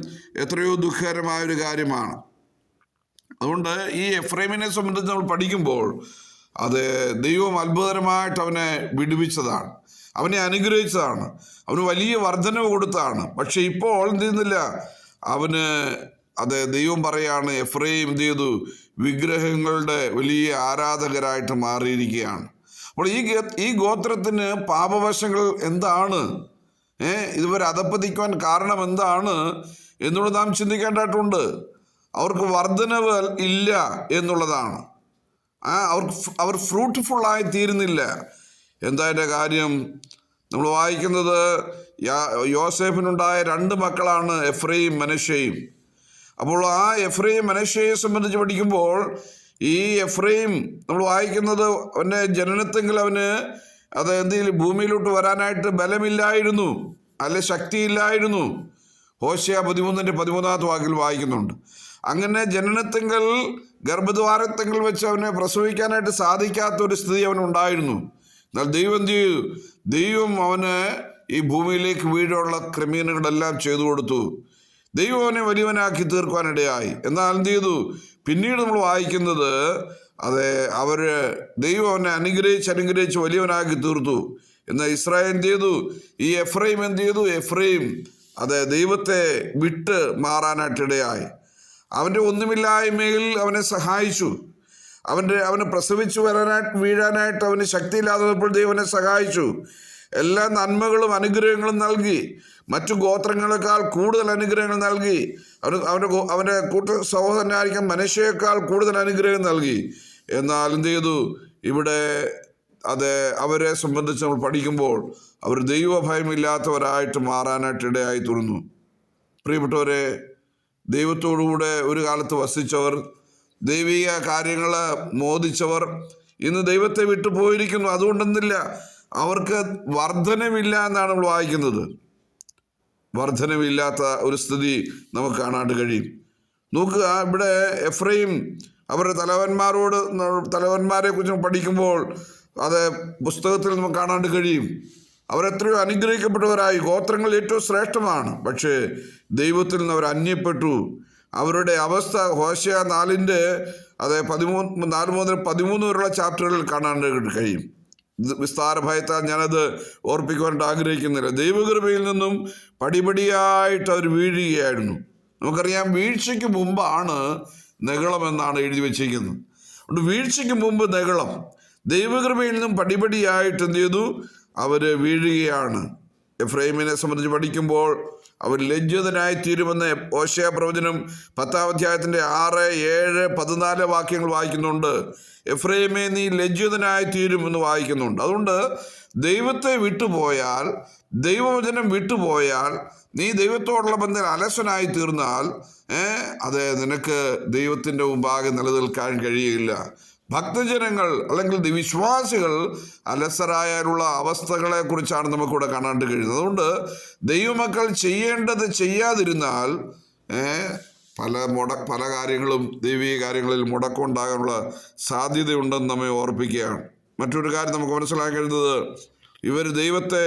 എത്രയോ ദുഃഖകരമായൊരു കാര്യമാണ്. അതുകൊണ്ട് ഈ എഫ്രൈമിനെ സംബന്ധിച്ച് നമ്മൾ പഠിക്കുമ്പോൾ ദൈവം അത്ഭുതകരമായിട്ട് അവനെ വിടുവിച്ചതാണ്, അവനെ അനുഗ്രഹിച്ചതാണ്, അവന് വലിയ വർധനവ് കൊടുത്താണ്. പക്ഷെ ഇപ്പോൾ എന്ത് ചെയ്യുന്നില്ല, അവന് ദൈവം പറയാണ്, എഫ്രൈം എന്ത് ചെയ്തു? വിഗ്രഹങ്ങളുടെ വലിയ ആരാധകരായിട്ട് മാറിയിരിക്കുകയാണ്. അപ്പോൾ ഈ ഗോത്രത്തിന് പാപവശങ്ങൾ എന്താണ്? ഇതുവരെ അധപ്പതിക്കുവാൻ കാരണം എന്താണ് എന്നുള്ളത് നാം ചിന്തിക്കേണ്ടതായിട്ടുണ്ട്. അവർക്ക് വർധനവ് ഇല്ല എന്നുള്ളതാണ്. അവർ ഫ്രൂട്ട്ഫുള്ളായി തീരുന്നില്ല. എന്താ അതിൻ്റെ കാര്യം? നമ്മൾ വായിക്കുന്നത് യോസേഫിനുണ്ടായ 2 മക്കളാണ്, എഫ്രൈം മനശ്ശെയും. അപ്പോൾ ആ എഫ്രൈം മനശ്ശെയെ സംബന്ധിച്ച് പഠിക്കുമ്പോൾ ഈ എഫ്രൈം നമ്മൾ വായിക്കുന്നത് അവൻ്റെ ജനനത്തെങ്കിൽ അവന് എന്തെങ്കിലും ഭൂമിയിലോട്ട് വരാനായിട്ട് ബലമില്ലായിരുന്നു, അല്ലെ ശക്തിയില്ലായിരുന്നു. ഹോശേയ 13-ാമത്തെ വാക്കിൽ വായിക്കുന്നുണ്ട്. അങ്ങനെ ജനനത്തെങ്കിൽ ഗർഭദ്വാരത്തെങ്കിൽ വെച്ച് അവനെ പ്രസവിക്കാനായിട്ട് സാധിക്കാത്ത ഒരു സ്ഥിതി അവനുണ്ടായിരുന്നു. എന്നാൽ ദൈവം എന്ത് ചെയ്തു? ദൈവം അവന് ഈ ഭൂമിയിലേക്ക് വീഴാനുള്ള ക്രമീകരണങ്ങളെല്ലാം ചെയ്തു കൊടുത്തു. ദൈവം അവനെ വലിയവനാക്കി തീർക്കുവാനിടയായി. എന്നാൽ എന്ത് ചെയ്തു? പിന്നീട് നമ്മൾ വായിക്കുന്നത് ദൈവം അവനെ അനുഗ്രഹിച്ച് വലിയവനാക്കി തീർത്തു. എന്നാൽ ഇസ്രായേൽ എന്ത് ചെയ്തു? ഈ എഫ്രൈം എന്ത് ചെയ്തു? എഫ്രൈം ദൈവത്തെ വിട്ട് മാറാനായിട്ടിടയായി. അവൻ്റെ ഒന്നുമില്ലായ്മയിൽ അവനെ സഹായിച്ചു. അവനെ പ്രസവിച്ചു വീഴാനായിട്ട് അവന് ശക്തിയില്ലാത്തപ്പോൾ ദൈവം അവനെ സഹായിച്ചു. എല്ലാ നന്മകളും അനുഗ്രഹങ്ങളും നൽകി. മറ്റു ഗോത്രങ്ങളെക്കാൾ കൂടുതൽ അനുഗ്രഹങ്ങൾ നൽകി. അവൻ്റെ സഹോദരനായിരിക്കും മനശ്ശെയേക്കാൾ കൂടുതൽ അനുഗ്രഹം നൽകി. എന്നാൽ എന്ത് ചെയ്തു? ഇവിടെ അവരെ സംബന്ധിച്ച് നമ്മൾ പഠിക്കുമ്പോൾ അവർ ദൈവഭയമില്ലാത്തവരായിട്ട് മാറാനായിട്ട് ഇടയായി തീർന്നു. പ്രിയപ്പെട്ടവരെ, ദൈവത്തോടുകൂടെ ഒരു കാലത്ത് വസിച്ചവർ, ദൈവിക കാര്യങ്ങൾ മോദിച്ചവർ ഇന്ന് ദൈവത്തെ വിട്ടു പോയിരിക്കുന്നു. അതുകൊണ്ടെന്നില്ല അവർക്ക് വർധനമില്ല എന്നാണ് നമ്മൾ വായിക്കുന്നത്. വർധനമില്ലാത്ത ഒരു സ്ഥിതി നമുക്ക് കാണാണ്ട് കഴിയും. നോക്കുക, ഇവിടെ എഫ്രൈം അവരുടെ തലവന്മാരെ കുറിച്ച് പഠിക്കുമ്പോൾ അത് പുസ്തകത്തിൽ നമുക്ക് കാണാണ്ട് കഴിയും. അവരെത്രയോ അനുഗ്രഹിക്കപ്പെട്ടവരായി, ഗോത്രങ്ങൾ ഏറ്റവും ശ്രേഷ്ഠമാണ്. പക്ഷേ ദൈവത്തിൽ നിന്ന് അവർ അന്യപ്പെട്ടു. അവരുടെ അവസ്ഥ ഹോശേയ 4:13 വരെയുള്ള ചാപ്റ്ററുകളിൽ കാണാണ്ട് കഴിയും. വിസ്താര ഭയത്താൽ ഞാനത് ഓർപ്പിക്കുവാനായിട്ട് ആഗ്രഹിക്കുന്നില്ല. ദൈവകൃപയിൽ നിന്നും പടിപടിയായിട്ട് അവർ വീഴുകയായിരുന്നു. നമുക്കറിയാം, വീഴ്ചയ്ക്ക് മുമ്പാണ് നെഗളം എന്നാണ് എഴുതി വച്ചിരിക്കുന്നത്. അതുകൊണ്ട് വീഴ്ചയ്ക്ക് മുമ്പ് നെഗളം. ദൈവകൃപയിൽ നിന്നും പടിപടിയായിട്ട് എന്ത് ചെയ്തു? അവർ വീഴുകയാണ്. എഫ്രൈമിനെ സംബന്ധിച്ച് പഠിക്കുമ്പോൾ അവർ ലജ്ജിതനായി തീരുമെന്ന് ഹോശേയ പ്രവചനം 10-ാം അധ്യായത്തിൻ്റെ 6, 7, 14 വാക്യങ്ങൾ വായിക്കുന്നുണ്ട്. എഫ്രൈമേ, നീ ലജ്ജിതനായി തീരുമെന്ന് വായിക്കുന്നുണ്ട്. അതുകൊണ്ട് ദൈവത്തെ വിട്ടുപോയാൽ, ദൈവവചനം വിട്ടുപോയാൽ, നീ ദൈവത്തോടുള്ള ബന്ധത്തിൽ അലസനായി തീർന്നാൽ നിനക്ക് ദൈവത്തിൻ്റെ മുമ്പാകെ നിലനിൽക്കാൻ കഴിയില്ല. ഭക്തജനങ്ങൾ അല്ലെങ്കിൽ വിശ്വാസികൾ അലസരായുള്ള അവസ്ഥകളെ കുറിച്ചാണ് നമുക്കിവിടെ കാണാണ്ട് കഴിയുന്നത്. അതുകൊണ്ട് ദൈവമക്കൾ ചെയ്യേണ്ടത് ചെയ്യാതിരുന്നാൽ പല കാര്യങ്ങളും ദൈവിക കാര്യങ്ങളിൽ മുടക്കമുണ്ടാകാനുള്ള സാധ്യതയുണ്ടെന്ന് നമ്മെ ഓർപ്പിക്കുകയാണ്. മറ്റൊരു കാര്യം നമുക്ക് മനസ്സിലാക്കാൻ കഴിയുന്നത്, ഇവർ ദൈവത്തെ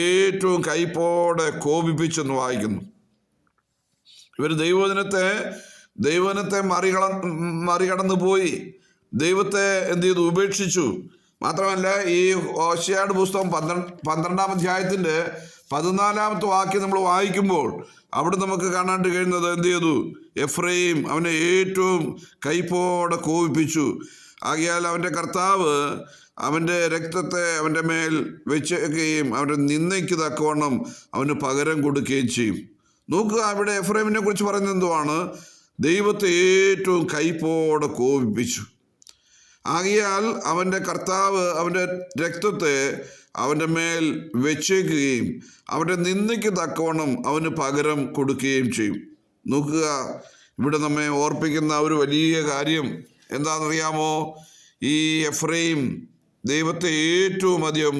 ഏറ്റവും കൈപ്പോടെ കോപിപ്പിച്ചെന്ന് വായിക്കുന്നു. ഇവർ ദൈവവചനത്തെ മറികടന്നു പോയി. ദൈവത്തെ എന്ത് ചെയ്തു? ഉപേക്ഷിച്ചു. മാത്രമല്ല, ഈ ഹോശേയയുടെ പുസ്തകം 12-ാം അധ്യായത്തിൻ്റെ 14-ാമത്തെ വാക്യം നമ്മൾ വായിക്കുമ്പോൾ അവിടെ നമുക്ക് കാണാണ്ട് കഴിയുന്നത് എന്ത് ചെയ്തു? എഫ്രൈം അവനെ ഏറ്റവും കൈപ്പോടെ കോപിപ്പിച്ചു. ആകയാൽ അവൻ്റെ കർത്താവ് അവൻ്റെ രക്തത്തെ അവൻ്റെ മേൽ വെച്ചേക്കുകയും അവൻ്റെ നിന്ദയ്ക്ക് തക്കവണ്ണം അവന് പകരം കൊടുക്കുകയും ചെയ്യും. നോക്കുക, അവിടെ എഫ്രൈമിനെ കുറിച്ച് പറയുന്നത് എന്തുവാണ്? ദൈവത്തെ ഏറ്റവും കൈപ്പോടെ കോപിപ്പിച്ചു. ആകയാൽ അവൻ്റെ കർത്താവ് അവൻ്റെ രക്തത്തെ അവൻ്റെ മേൽ വെച്ചേക്കുകയും അവൻ്റെ നിന്ദയ്ക്ക് തക്കവണ്ണം അവന് പകരം കൊടുക്കുകയും ചെയ്യും. നോക്കുക, ഇവിടെ നമ്മെ ഓർപ്പിക്കുന്ന ഒരു വലിയ കാര്യം എന്താണെന്നറിയാമോ? ഈ എഫ്രൈം ദൈവത്തെ ഏറ്റവും അധികം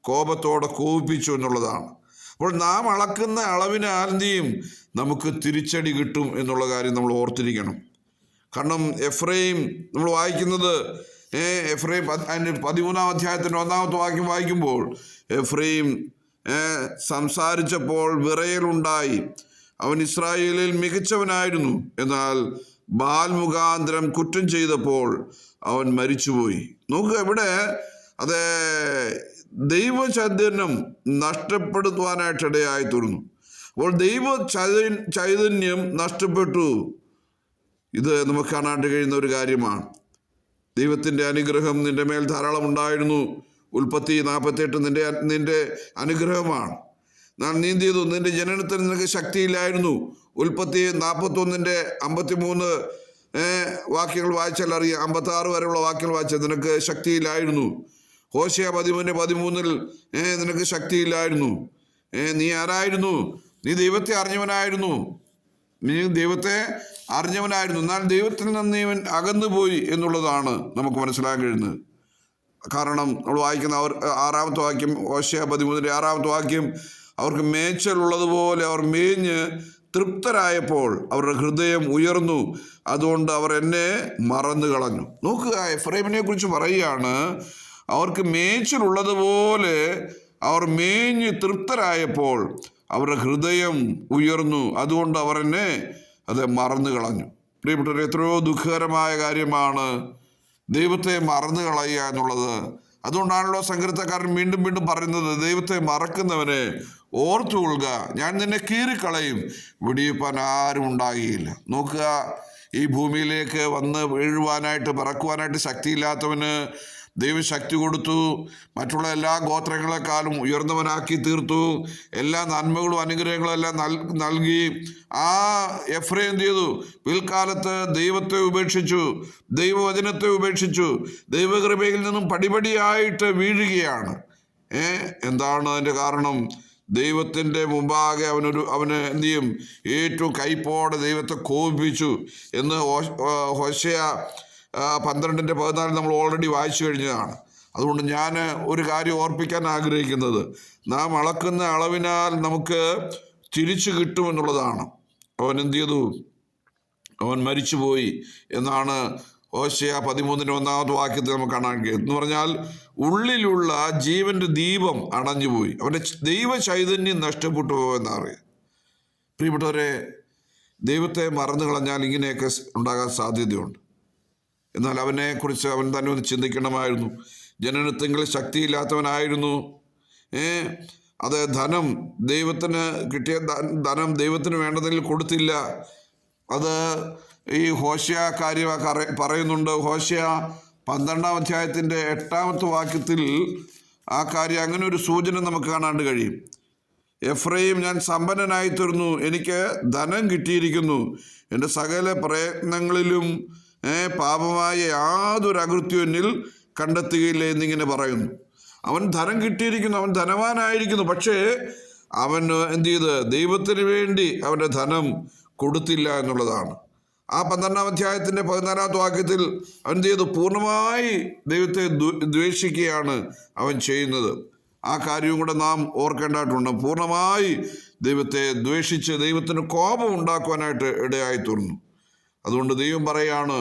കോപത്തോടെ കോപിപ്പിച്ചു എന്നുള്ളതാണ്. അപ്പോൾ നാം അളക്കുന്ന അളവിനാൽ എന്ത് ചെയ്യും? നമുക്ക് തിരിച്ചടി കിട്ടും എന്നുള്ള കാര്യം നമ്മൾ ഓർത്തിരിക്കണം. കാരണം എഫ്രൈം നമ്മൾ വായിക്കുന്നത് എഫ്രൈം 13-ാം അധ്യായത്തിൻ്റെ 1-ാമത്തെ വാക്യം വായിക്കുമ്പോൾ എഫ്രൈം സംസാരിച്ചപ്പോൾ വിറയലുണ്ടായി. അവൻ ഇസ്രായേലിൽ മികച്ചവനായിരുന്നു. എന്നാൽ ബാൽ മുഖാന്തരം കുറ്റം ചെയ്തപ്പോൾ അവൻ മരിച്ചുപോയി. നോക്കുക, ഇവിടെ ദൈവചൈതന്യം നഷ്ടപ്പെടുത്തുവാനായിട്ടിടയായി തീർന്നു. അപ്പോൾ ചൈതന്യം നഷ്ടപ്പെട്ടു. ഇത് നമുക്ക് കാണാണ്ട് കഴിയുന്ന ഒരു കാര്യമാണ്. ദൈവത്തിൻ്റെ അനുഗ്രഹം നിന്റെ മേൽ ധാരാളം ഉണ്ടായിരുന്നു. ഉൽപ്പത്തി 48 നിന്റെ അനുഗ്രഹമാണ്. നീ എന്ത് ചെയ്തു? നിന്റെ ജനനത്തിന് നിനക്ക് ശക്തിയില്ലായിരുന്നു. ഉൽപ്പത്തി 41:53 വാക്യങ്ങൾ വായിച്ചാൽ അറിയാം. 56 വരെയുള്ള വാക്യങ്ങൾ വായിച്ചാൽ നിനക്ക് ശക്തിയില്ലായിരുന്നു. ഹോശേയ 13:13 നിനക്ക് ശക്തിയില്ലായിരുന്നു. നീ ആരായിരുന്നു? നീ ദൈവത്തെ അറിഞ്ഞവനായിരുന്നു. എന്നാൽ ദൈവത്തിൽ നിന്ന് ഇവൻ അകന്നുപോയി എന്നുള്ളതാണ് നമുക്ക് മനസ്സിലാക്കാൻ കഴിയുന്നത്. കാരണം നമ്മൾ വായിക്കുന്ന 6-ാമത്തെ വാക്യം, ഹോശേയ 13:6-ാമത്തെ വാക്യം, അവർക്ക് മേച്ചലുള്ളതുപോലെ അവർ മേഞ്ഞ് തൃപ്തരായപ്പോൾ അവരുടെ ഹൃദയം ഉയർന്നു, അതുകൊണ്ട് അവർ എന്നെ മറന്നു കളഞ്ഞു. നോക്കുക, എഫ്രൈമിനെ കുറിച്ച് പറയുകയാണ്, അവർക്ക് മേച്ചിലുള്ളതുപോലെ അവർ മേഞ്ഞ് തൃപ്തരായപ്പോൾ അവരുടെ ഹൃദയം ഉയർന്നു, അതുകൊണ്ട് അവർ എന്നെ മറന്നു കളഞ്ഞു. പ്രിയപ്പെട്ടവർ, എത്രയോ ദുഃഖകരമായ കാര്യമാണ് ദൈവത്തെ മറന്നു കളയുക എന്നുള്ളത്. അതുകൊണ്ടാണല്ലോ സങ്കീർത്തനക്കാരൻ വീണ്ടും വീണ്ടും പറയുന്നത്, ദൈവത്തെ മറക്കുന്നവനെ ഓർത്തുകൊള്ളുക, ഞാൻ നിന്നെ കീറിക്കളയും, വെടിയിപ്പാൻ ആരും ഉണ്ടാകുകയില്ല. നോക്കുക, ഈ ഭൂമിയിലേക്ക് വന്ന് വീഴുവാനായിട്ട് പറക്കുവാനായിട്ട് ശക്തിയില്ലാത്തവന് ദൈവം ശക്തി കൊടുത്തു, മറ്റുള്ള എല്ലാ ഗോത്രങ്ങളെക്കാളും ഉയർന്നവനാക്കി തീർത്തു, എല്ലാ നന്മകളും അനുഗ്രഹങ്ങളും എല്ലാം നൽകി. ആ എഫ്രൈം എന്ത് ചെയ്തു? പിൽക്കാലത്ത് ദൈവത്തെ ഉപേക്ഷിച്ചു, ദൈവവചനത്തെ ഉപേക്ഷിച്ചു, ദൈവകൃപയിൽ നിന്നും പടിപടിയായിട്ട് വീഴുകയാണ്. എന്താണ് അതിൻ്റെ കാരണം? ദൈവത്തിൻ്റെ മുമ്പാകെ അവന് എന്ത് ചെയ്യും? ഏറ്റവും കൈപ്പോടെ ദൈവത്തെ കോപിപ്പിച്ചു എന്ന് ഹോശേയ 12:14 നമ്മൾ ഓൾറെഡി വായിച്ചു കഴിഞ്ഞതാണ്. അതുകൊണ്ട് ഞാൻ ഒരു കാര്യം ഓർപ്പിക്കാൻ ആഗ്രഹിക്കുന്നത്, നാം അളക്കുന്ന അളവിനാൽ നമുക്ക് തിരിച്ചു കിട്ടുമെന്നുള്ളതാണ്. അവൻ എന്ത് ചെയ്തു? അവൻ മരിച്ചുപോയി എന്നാണ് ഹോശേയ 13:1 വാക്യത്തിൽ നമുക്ക് കാണാൻ കഴിയും. എന്ന് പറഞ്ഞാൽ ഉള്ളിലുള്ള ജീവന്റെ ദീപം അണഞ്ഞുപോയി, അവൻ്റെ ദൈവ ചൈതന്യം നഷ്ടപ്പെട്ടു പോകുമെന്നാണ് അറിയാം. പ്രിയപ്പെട്ടവരെ, ദൈവത്തെ മറന്നു കളഞ്ഞാൽ ഇങ്ങനെയൊക്കെ ഉണ്ടാകാൻ സാധ്യതയുണ്ട്. എന്നാൽ അവനെക്കുറിച്ച് അവൻ തന്നെ ഒന്ന് ചിന്തിക്കണമായിരുന്നു. ജനനത്തിങ്കിൽ ശക്തിയില്ലാത്തവനായിരുന്നു. അത് ധനം ദൈവത്തിന് കിട്ടിയ ധനം ദൈവത്തിന് വേണ്ടതിൽ കൊടുത്തില്ല. അത് ഈ ഹോശേയ കാര്യം പറയുന്നുണ്ട്. ഹോശേയ 12-ാം 8 വാക്യത്തിൽ ആ കാര്യം അങ്ങനെ ഒരു സൂചന നമുക്ക് കാണാണ്ട് കഴിയും. എഫ്രൈം, ഞാൻ സമ്പന്നനായി തീർന്നു, എനിക്ക് ധനം കിട്ടിയിരിക്കുന്നു, എൻ്റെ സകല പ്രയത്നങ്ങളിലും പാപമായ യാതൊരു അകൃത്യവും എന്നിൽ കണ്ടെത്തുകയില്ല എന്നിങ്ങനെ പറയുന്നു. അവൻ ധനം കിട്ടിയിരിക്കുന്നു, അവൻ ധനവാനായിരിക്കുന്നു, പക്ഷേ അവൻ എന്ത് ചെയ്ത്? ദൈവത്തിന് വേണ്ടി അവൻ്റെ ധനം കൊടുത്തില്ല എന്നുള്ളതാണ്. ആ 12-ാം 14-ാം വാക്യത്തിൽ അവൻ എന്ത് ചെയ്തു? പൂർണ്ണമായി ദൈവത്തെ ദ്വേഷിക്കുകയാണ് അവൻ ചെയ്യുന്നത്. ആ കാര്യവും കൂടെ നാം ഓർക്കേണ്ടതായിട്ടുണ്ട്. പൂർണ്ണമായി ദൈവത്തെ ദ്വേഷിച്ച് ദൈവത്തിന് കോപം ഉണ്ടാക്കുവാനായിട്ട് ഇടയായി തീർന്നു. അതുകൊണ്ട് ദൈവം പറയാണ്,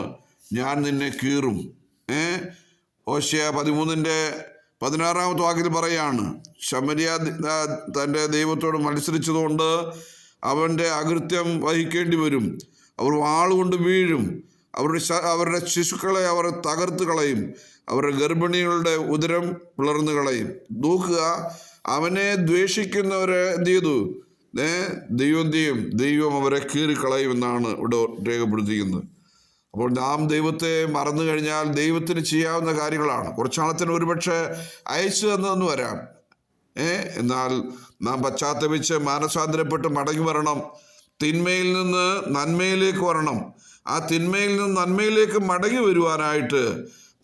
ഞാൻ നിന്നെ കീറും. ഹോശേയ 13:16 വാക്യത്തിൽ പറയാണ്, ശമര്യ തൻ്റെ ദൈവത്തോട് മത്സരിച്ചതുകൊണ്ട് അവൻ്റെ അകൃത്യം വഹിക്കേണ്ടി വരും. അവർ വാളുകൊണ്ട് വീഴും, അവരുടെ ശിശുക്കളെ അവർ തകർത്ത് കളയും, അവരുടെ ഗർഭിണികളുടെ ഉദരം പിളർന്നു കളയും. നോക്കുക, അവനെ ദ്വേഷിക്കുന്നവരെ എന്ത് ചെയ്തു? ദൈവം അവരെ കീറിക്കളയുമെന്നാണ് ഇവിടെ രേഖപ്പെടുത്തിയിരിക്കുന്നത്. അപ്പോൾ നാം ദൈവത്തെ മറന്നു കഴിഞ്ഞാൽ ദൈവത്തിന് ചെയ്യാവുന്ന കാര്യങ്ങളാണ്. കുറച്ചാളത്തിന് ഒരുപക്ഷെ അയച്ചു തന്നതെന്ന് വരാം. എന്നാൽ നാം പശ്ചാത്തപിച്ച് മാനസാന്തരപ്പെട്ട് മടങ്ങി വരണം. തിന്മയിൽ നിന്ന് നന്മയിലേക്ക് വരണം. ആ തിന്മയിൽ നിന്ന് നന്മയിലേക്ക് മടങ്ങി വരുവാനായിട്ട്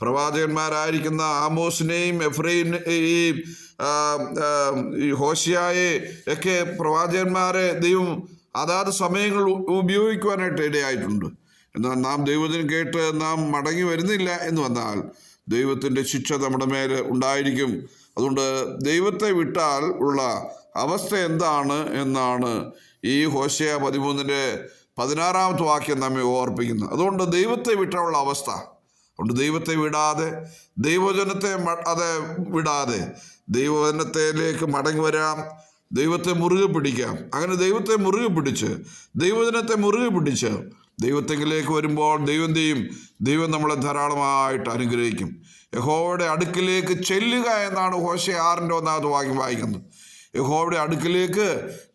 പ്രവാചകന്മാരായിരിക്കുന്ന ആമോസിനെയും എഫ്രൈമിനെയും ഈ ഹോശേയയെ ഒക്കെ പ്രവാചകന്മാരെ ദൈവം അതാത് സമയങ്ങൾ ഉപയോഗിക്കുവാനായിട്ട് ഇടയായിട്ടുണ്ട്. എന്നാൽ നാം ദൈവത്തിന് കേട്ട് നാം മടങ്ങി വരുന്നില്ല എന്ന് വന്നാൽ ദൈവത്തിൻ്റെ ശിക്ഷ നമ്മുടെ മേൽ ഉണ്ടായിരിക്കും. അതുകൊണ്ട് ദൈവത്തെ വിട്ടാൽ ഉള്ള അവസ്ഥ എന്താണ് എന്നാണ് ഈ ഹോശേയ 13:16 വാക്യം നമ്മെ ഓർപ്പിക്കുന്നത്. അതുകൊണ്ട് ദൈവത്തെ വിട്ടുള്ള അവസ്ഥ, അതുകൊണ്ട് ദൈവത്തെ വിടാതെ, ദൈവജനത്തെ വിടാതെ ദൈവവചനത്തിലേക്ക് മടങ്ങി വരാം, ദൈവത്തെ മുറുകെ പിടിക്കാം. അങ്ങനെ ദൈവത്തെ മുറുകെ പിടിച്ച്, ദൈവജനത്തെ മുറുകെ പിടിച്ച് ദൈവത്തെങ്കിലേക്ക് വരുമ്പോൾ ദൈവം നമ്മളെ ധാരാളമായിട്ട് അനുഗ്രഹിക്കും. യഹോവയുടെ അടുക്കിലേക്ക് ചെല്ലുക എന്നാണ് ഹോശേയ 6:1 വാക്യം വായിക്കുന്നത്. യഹോവയുടെ അടുക്കിലേക്ക്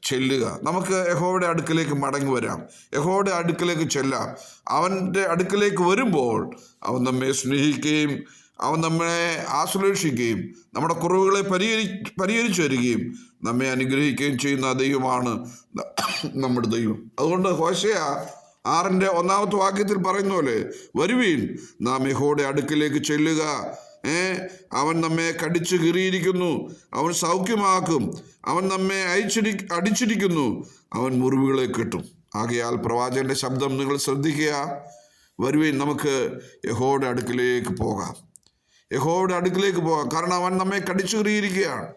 ചെല്ലുക. നമുക്ക് യഹോവയുടെ അടുക്കിലേക്ക് മടങ്ങി വരാം, യഹോവയുടെ അടുക്കിലേക്ക് ചെല്ലാം. അവൻ്റെ അടുക്കിലേക്ക് വരുമ്പോൾ അവൻ നമ്മെ സ്നേഹിക്കുകയും അവൻ നമ്മെ ആശ്ലേഷിക്കുകയും നമ്മുടെ കുറവുകളെ പരിഹരിച്ചു വരികയും നമ്മെ അനുഗ്രഹിക്കുകയും ചെയ്യുന്ന ദൈവമാണ് നമ്മുടെ ദൈവം. അതുകൊണ്ട് ഹോശേയ 6:1 വാക്യത്തിൽ പറയുന്ന പോലെ, വരുവീൻ, നാം യഹോവയുടെ അടുക്കിലേക്ക് ചെല്ലുക. അവൻ നമ്മെ കടിച്ചു കീറിയിരിക്കുന്നു, അവൻ സൗഖ്യമാക്കും, അവൻ നമ്മെ അടിച്ചിരിക്കുന്നു, അവൻ മുറിവുകളെ കെട്ടും. ആകയാൽ പ്രവാചകന്റെ ശബ്ദം നിങ്ങൾ ശ്രദ്ധിക്കുക. വരുവീൻ, നമുക്ക് യഹോവയുടെ അടുക്കിലേക്ക് പോകാം, യഹോവയുടെ അടുക്കിലേക്ക് പോകാം. കാരണം അവൻ നമ്മെ കടിച്ചു കീറിയിരിക്കുകയാണ്,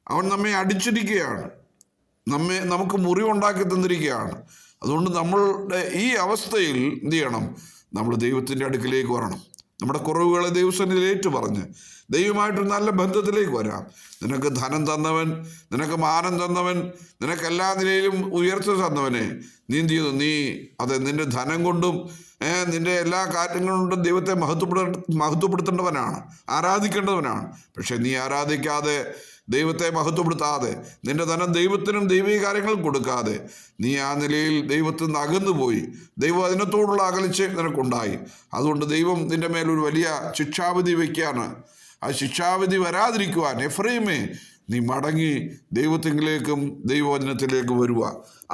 അവൻ നമ്മെ അടിച്ചിരിക്കുകയാണ്, നമുക്ക് മുറിവുണ്ടാക്കി തന്നിരിക്കുകയാണ്. അതുകൊണ്ട് നമ്മളുടെ ഈ അവസ്ഥയിൽ എന്ത് ചെയ്യണം? നമ്മൾ ദൈവത്തിൻ്റെ അടുക്കിലേക്ക് വരണം. നമ്മുടെ കുറവുകളെ ദൈവസന്നിധിയിൽ ഏറ്റു പറഞ്ഞ് ദൈവമായിട്ടൊരു നല്ല ബന്ധത്തിലേക്ക് വരാം. നിനക്ക് ധനം തന്നവൻ, നിനക്ക് മാനം തന്നവൻ, നിനക്ക് എല്ലാ നിലയിലും ഉയർച്ച തന്നവനെ നീ എന്ത് ചെയ്യുന്നു? നീ നിന്റെ ധനം കൊണ്ടും നിന്റെ എല്ലാ കാര്യങ്ങളും കൊണ്ടും ദൈവത്തെ മഹത്വപ്പെടുത്തേണ്ടവനാണ്, ആരാധിക്കേണ്ടവനാണ്. പക്ഷെ നീ ആരാധിക്കാതെ, ദൈവത്തെ മഹത്വപ്പെടുത്താതെ, നിന്റെ ധനം ദൈവത്തിനും ദൈവീക കാര്യങ്ങളും കൊടുക്കാതെ നീ ആ നിലയിൽ ദൈവത്തിൽ നിന്ന് അകന്നുപോയി. ദൈവവചനത്തോടുള്ള അകൽച്ച നിനക്കുണ്ടായി. അതുകൊണ്ട് ദൈവം നിന്റെ മേലൊരു വലിയ ശിക്ഷാവിധി വയ്ക്കുകയാണ്. ആ ശിക്ഷാവിധി വരാതിരിക്കുവാൻ എഫ്രൈമേ നീ മടങ്ങി ദൈവത്തിലേക്കും ദൈവവചനത്തിലേക്കും വരുക.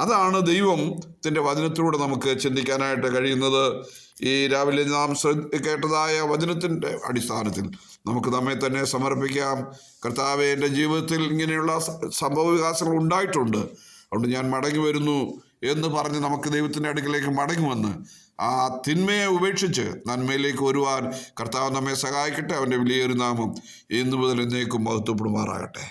അതാണ് ദൈവത്തിൻ്റെ വചനത്തിലൂടെ നമുക്ക് ചിന്തിക്കാനായിട്ട് കഴിയുന്നത്. ഈ രാവിലെ നാം കേട്ടതായ വചനത്തിൻ്റെ അടിസ്ഥാനത്തിൽ നമുക്ക് നമ്മെ തന്നെ സമർപ്പിക്കാം. കർത്താവേ, എൻ്റെ ജീവിതത്തിൽ ഇങ്ങനെയുള്ള സംഭവ വികാസങ്ങൾ ഉണ്ടായിട്ടുണ്ട്, അതുകൊണ്ട് ഞാൻ മടങ്ങി വരുന്നു എന്ന് പറഞ്ഞ് നമുക്ക് ദൈവത്തിൻ്റെ അടുക്കിലേക്ക് മടങ്ങി വന്ന് ആ തിന്മയെ ഉപേക്ഷിച്ച് നന്മയിലേക്ക് വരുവാൻ കർത്താവ് നമ്മെ സഹായിക്കട്ടെ. അവൻ്റെ വിലയേറിയ നാമം ഇന്നു മുതൽ എന്നേക്കും മഹത്വപ്പെടുമാറാകട്ടെ.